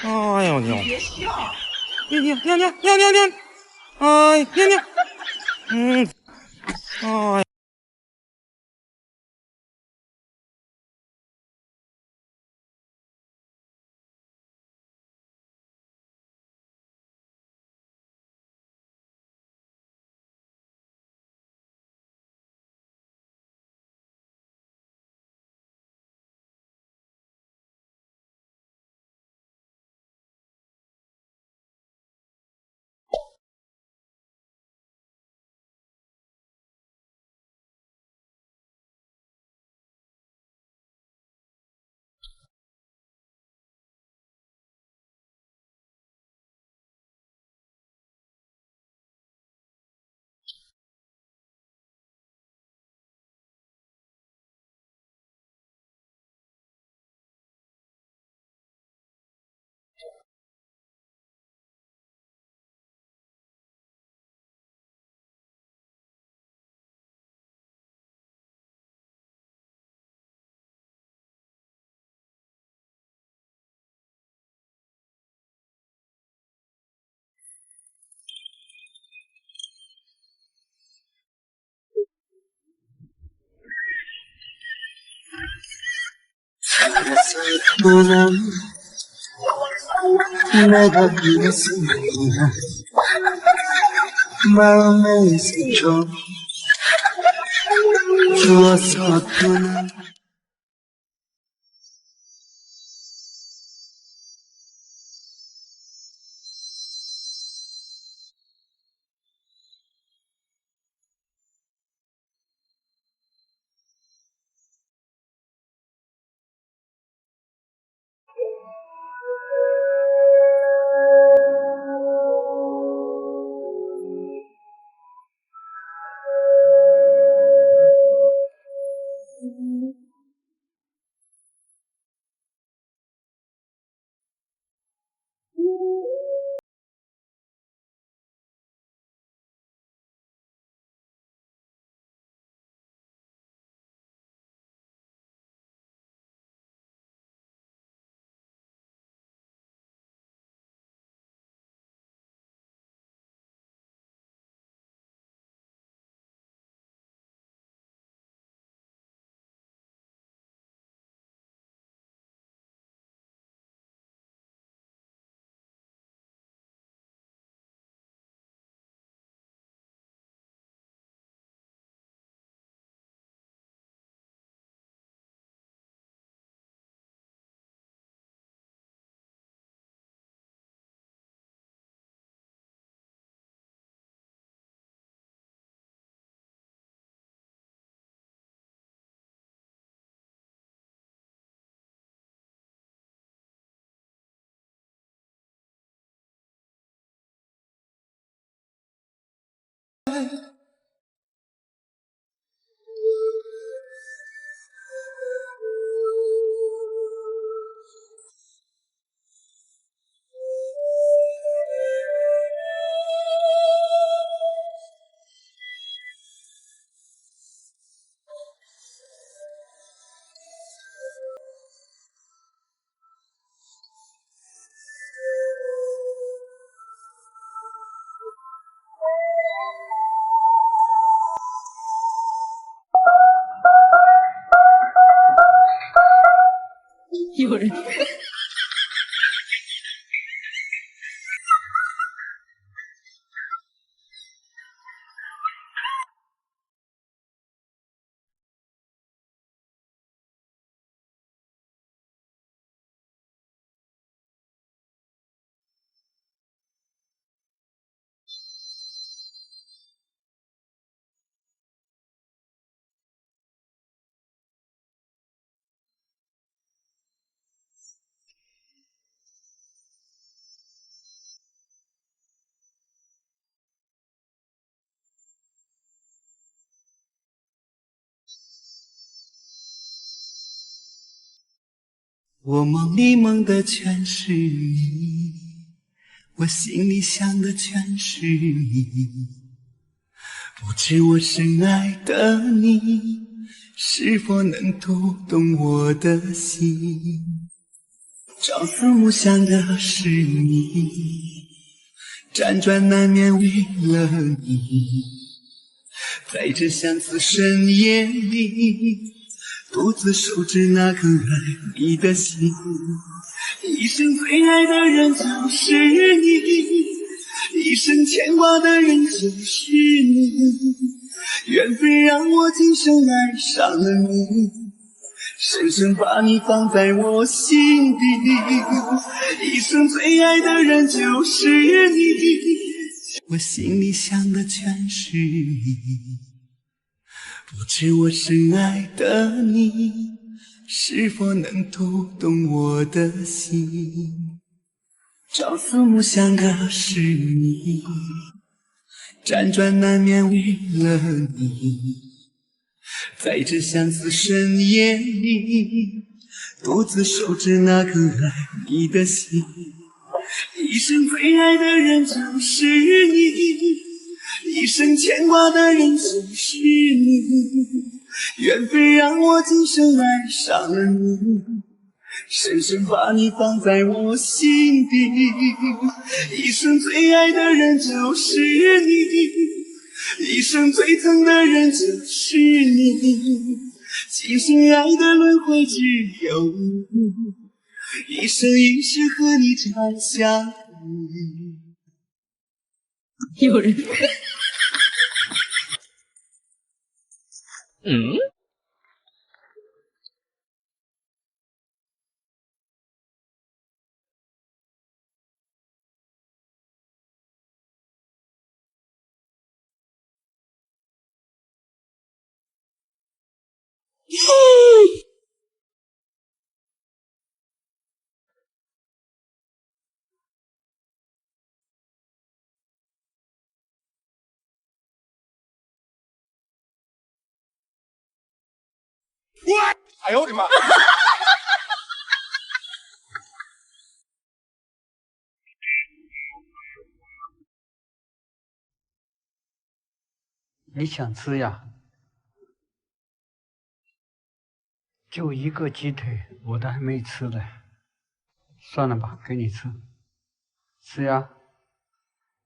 哎呦娘！娘！哎，娘！哎。منم نگاه من نیستی چون تو آسات کنم 有人。我梦里梦的全是你，我心里想的全是你。不知我深爱的你，是否能读懂我的心？朝思暮想的是你，辗转难眠为了你。在这相思深夜里，独自守着那颗爱你的心，一生最爱的人就是你，一生牵挂的人就是你，缘分让我今生爱上了你，深深把你放在我心底，一生最爱的人就是你，我心里想的全是你。不知我深爱的你，是否能读懂我的心？朝思暮想的是你，辗转难眠为了你。在这相思深夜里，独自守着那颗爱你的心。一生最爱的人就是你，一生牵挂的人就是你，缘分让我今生爱上了你，深深把你放在我心底，一生最爱的人就是你，一生最疼的人就是你，今生爱的轮回只有你，一生一世和你长相依。有人。哎呦我的妈！你想吃呀？就一个鸡腿，我都还没吃呢。算了吧，给你吃。吃呀？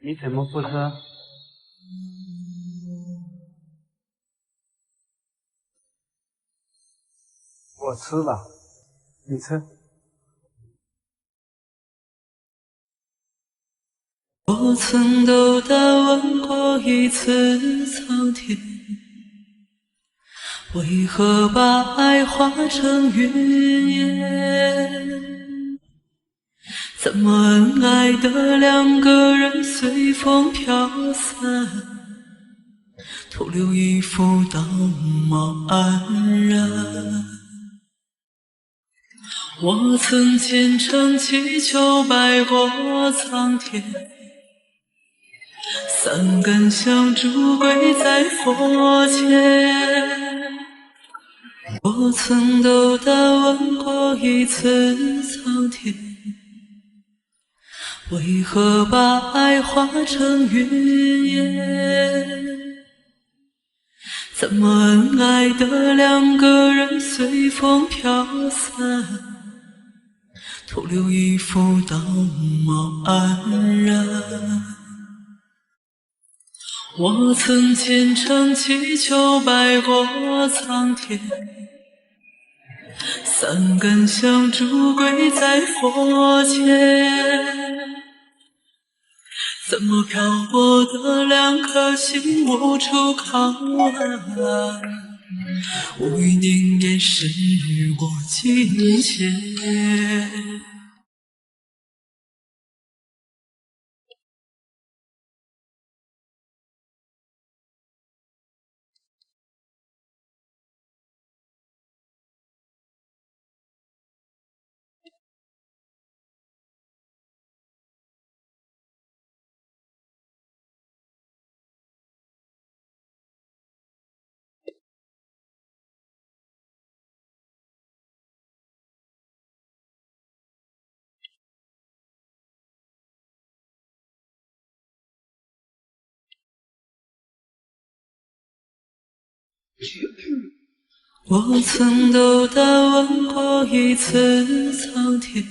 你怎么不吃？我吃了，你吃。我曾斗胆问过一次苍天，为何把爱化成云烟？怎么恩爱的两个人随风飘散，徒留一副道貌岸然。我曾虔诚祈求拜过苍天，三根香烛跪在佛前。我曾斗胆问过一次苍天，为何把爱化成云烟？怎么恩爱的两个人随风飘散，徒留一副道貌岸然。我曾虔诚祈求拜过苍天，三根香烛跪在佛前，怎么漂泊的两颗心无处靠岸？我与凝噎时过境迁。我曾斗胆问过一次苍天，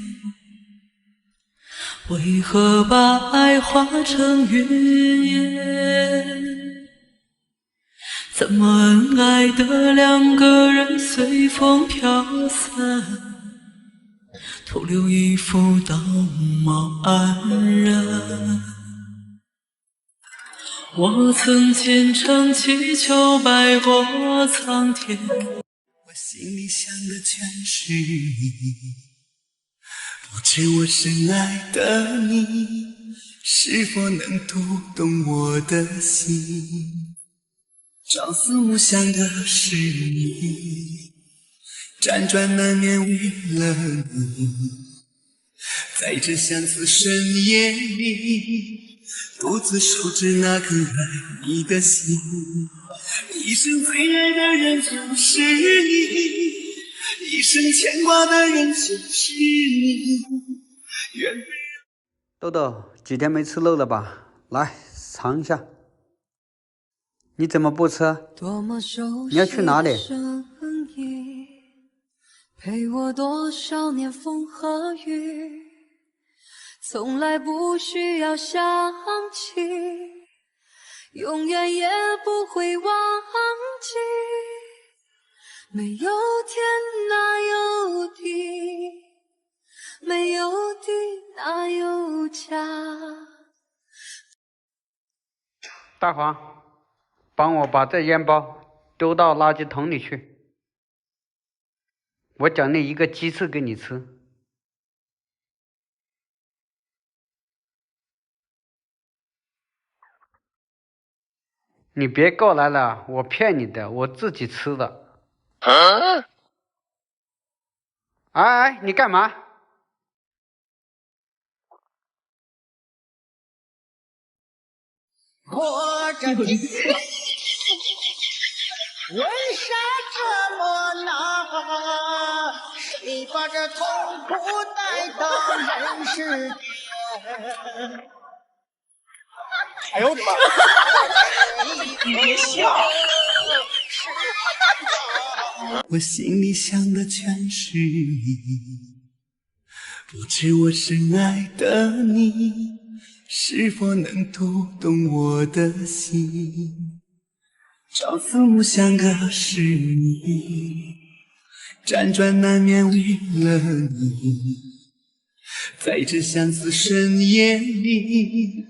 为何把爱化成云烟？怎么恩爱的两个人随风飘散，徒留一副道貌岸然。我曾虔诚祈求百过苍天，我心里想的全是你，不知我深爱的你是否能读懂我的心。朝思暮想的是你，辗转难眠为了你，在这相思深夜里独自守着那颗爱你的心。一生最爱的人就是你，一生牵挂的人就是你。豆豆，几天没吃肉了吧？来尝一下。你怎么不吃？你要去哪里？陪我多少年风和雨，从来不需要想起，永远也不会忘记。没有天哪有地，没有地哪有家。大黄，帮我把这烟包丢到垃圾桶里去。我奖励一个鸡翅给你吃。你别过来了，我骗你的，我自己吃的。哎，你干嘛？我这为啥这么难？谁把这痛苦带到人世间？哎呦我的妈！你别笑。我心里想的全是你，不知我深爱的你是否能读懂我的心。朝思暮想的是你，辗转难眠为了你，在这相思深夜里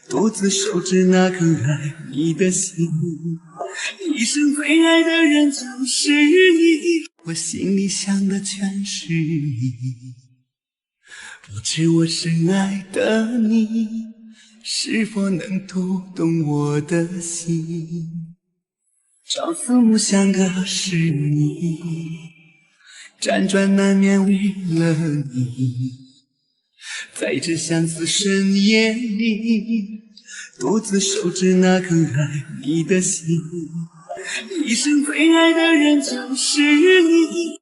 独自守着那颗爱你的心。一生最爱的人就是你，我心里想的全是你，不知我深爱的你是否能读懂我的心。朝思暮想的是你，辗转难眠为了你，在这相思深夜里独自守着那颗爱你的心。一生最爱的人就是你。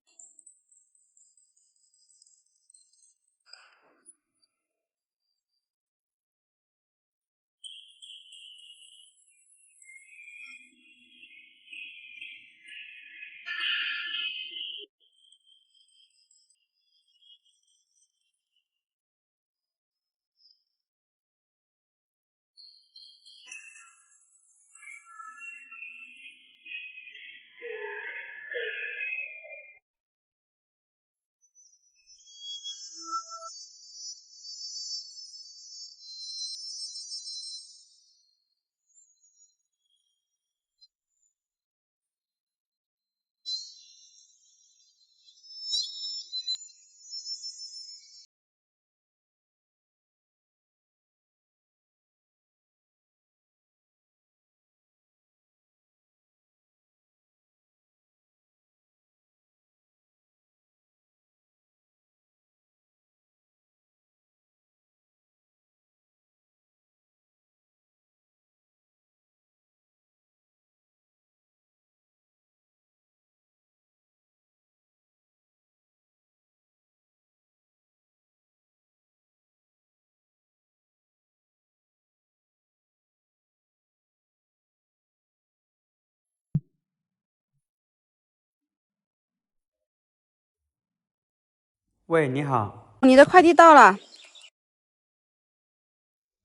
喂，你好，你的快递到了。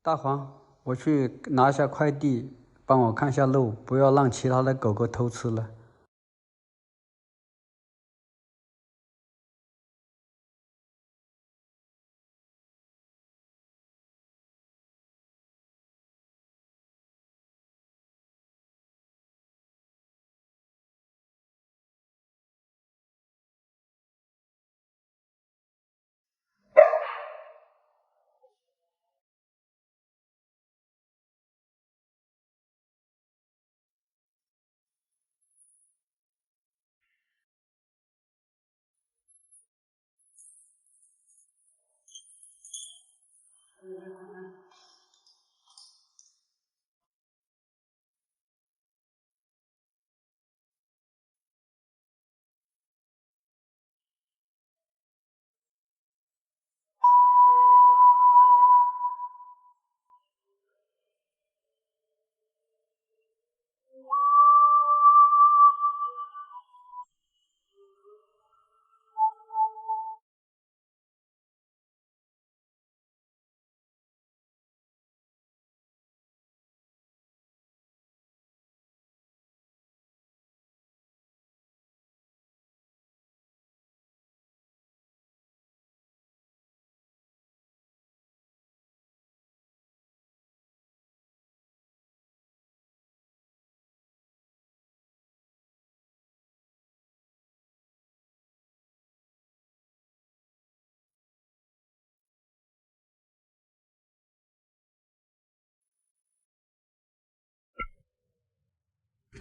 大黄，我去拿一下快递，帮我看下肉，不要让其他的狗狗偷吃了。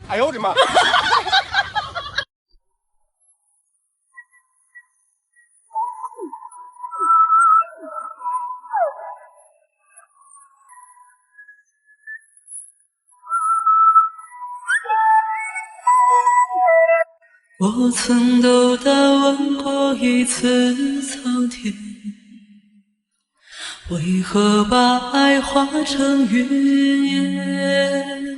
哎呦我的妈！我曾斗胆问过一次苍天，为何把爱化成云烟？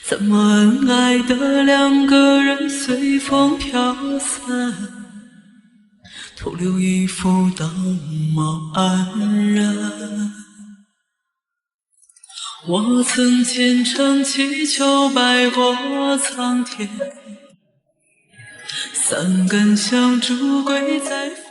怎么恩爱的两个人随风飘散，徒留一副道貌岸然。我曾虔诚祈求拜过苍天，三根香烛跪在风。